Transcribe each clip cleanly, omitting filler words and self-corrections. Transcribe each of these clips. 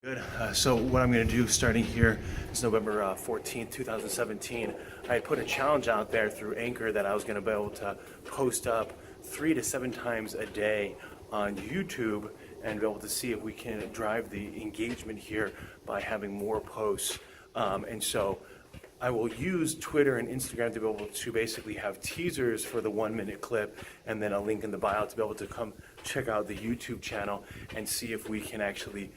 Good. So what I'm going to do starting here is November 14th, 2017. I put a challenge out there through Anchor that I was going to be able to post up 3 to 7 times a day on YouTube and be able to see if we can drive the engagement here by having more posts. And so I will use Twitter and Instagram to be able to basically have teasers for the 1-minute clip and then a link in the bio to be able to come check out the YouTube channel and see if we can actually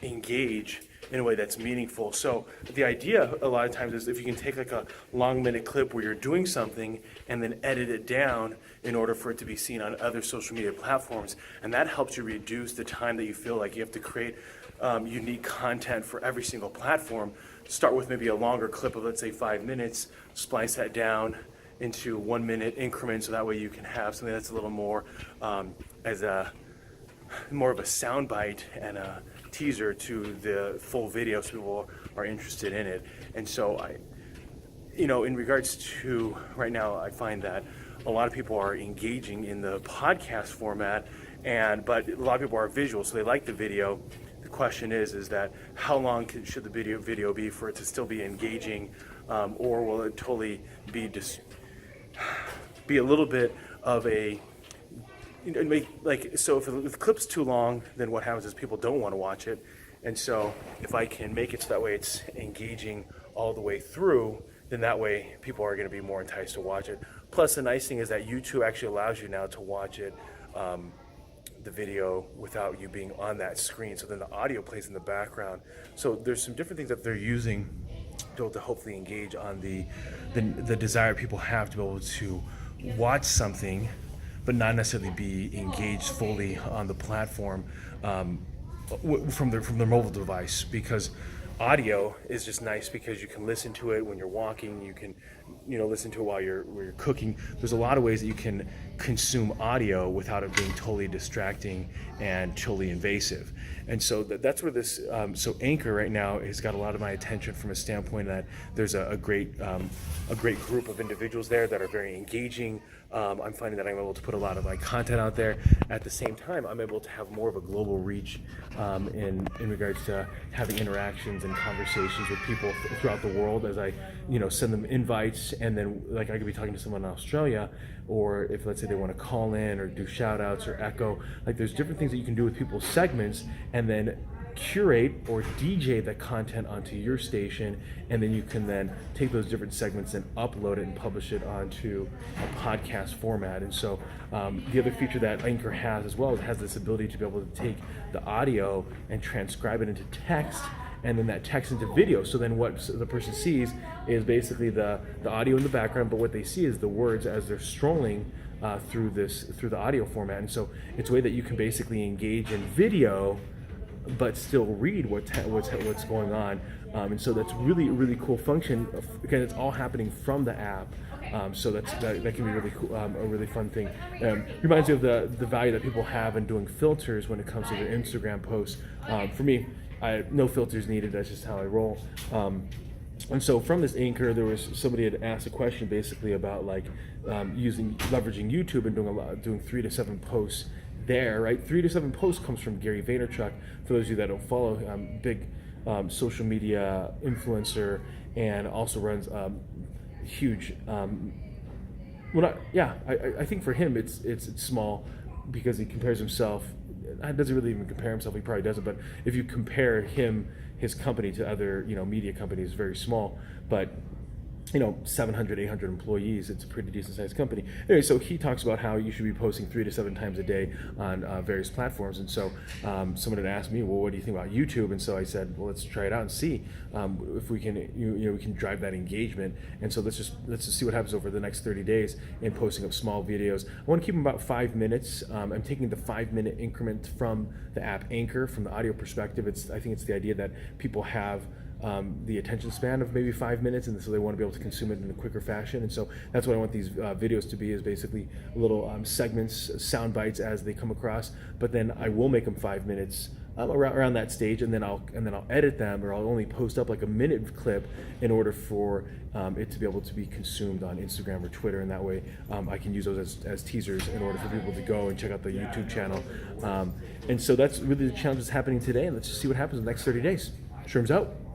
engage in a way that's meaningful. So the idea a lot of times is if you can take like a long minute clip where you're doing something and then edit it down in order for it to be seen on other social media platforms, and that helps you reduce the time that you feel like you have to create unique content for every single platform. Start with maybe a longer clip of, let's say, 5 minutes, splice that down into 1-minute increments, so that way you can have something that's a little more more of a soundbite and a teaser to the full video, so people are interested in it. And so in regards to right now, I find that a lot of people are engaging in the podcast format, but a lot of people are visual, so they like the video. The question is that how long should the video be for it to still be engaging, or will it totally be a little bit of a so if the clip's too long, then what happens is people don't want to watch it. And so if I can make it so that way it's engaging all the way through, then that way people are going to be more enticed to watch it. Plus, the nice thing is that YouTube actually allows you now to watch it, the video, without you being on that screen. So then the audio plays in the background. So there's some different things that they're using to hopefully engage on the desire people have to be able to watch something but not necessarily be engaged fully on the platform from their mobile device. Because audio is just nice because you can listen to it when you're walking, you can listen to it while you're cooking. There's a lot of ways that you can consume audio without it being totally distracting and totally invasive. And so that's where this so Anchor right now has got a lot of my attention from a standpoint that there's a great group of individuals there that are very engaging. I'm finding that I'm able to put a lot of my content out there. At the same time, I'm able to have more of a global reach in regards to having interactions and conversations with people throughout the world as I send them invites, and then like I could be talking to someone in Australia, or if let's say they want to call in or do shout outs or echo, like there's different things that you can do with people's segments and then curate or DJ that content onto your station, and then you can then take those different segments and upload it and publish it onto a podcast format. And so the other feature that Anchor has as well, it has this ability to be able to take the audio and transcribe it into text, and then that text into video. So then what the person sees is basically the audio in the background, but what they see is the words as they're strolling through the audio format. And so it's a way that you can basically engage in video but still read what's going on. And so that's really a really cool function. Again, it's all happening from the app. So that can be really cool, a really fun thing. Reminds me of the value that people have in doing filters when it comes to their Instagram posts. For me, no filters needed. That's just how I roll. And so from this Anchor, there was somebody had asked a question basically about leveraging YouTube and doing 3 to 7 posts there, right? 3 to 7 posts comes from Gary Vaynerchuk. For those of you that don't follow, big social media influencer, and also runs huge. I think for him it's small because he compares himself. Doesn't really even compare himself. He probably doesn't. But if you compare his company to other media companies, very small. But 700, 800 employees, it's a pretty decent sized company. Anyway, so he talks about how you should be posting 3 to 7 times a day on various platforms. And so someone had asked me, well, what do you think about YouTube? And so I said, well, let's try it out and see if we can, we can drive that engagement. And so let's just see what happens over the next 30 days in posting up small videos. I want to keep them about 5 minutes. I'm taking the 5-minute increment from the app Anchor. From the audio perspective, I think it's the idea that people have the attention span of maybe 5 minutes, and so they want to be able to consume it in a quicker fashion. And so that's what I want these videos to be, is basically little segments, sound bites as they come across, but then I will make them 5 minutes around that stage, and then I'll edit them, or I'll only post up like a minute clip in order for it to be able to be consumed on Instagram or Twitter, and that way I can use those as teasers in order for people to go and check out the YouTube channel. And so that's really the challenge that's happening today, and let's just see what happens in the next 30 days. Sherm's out.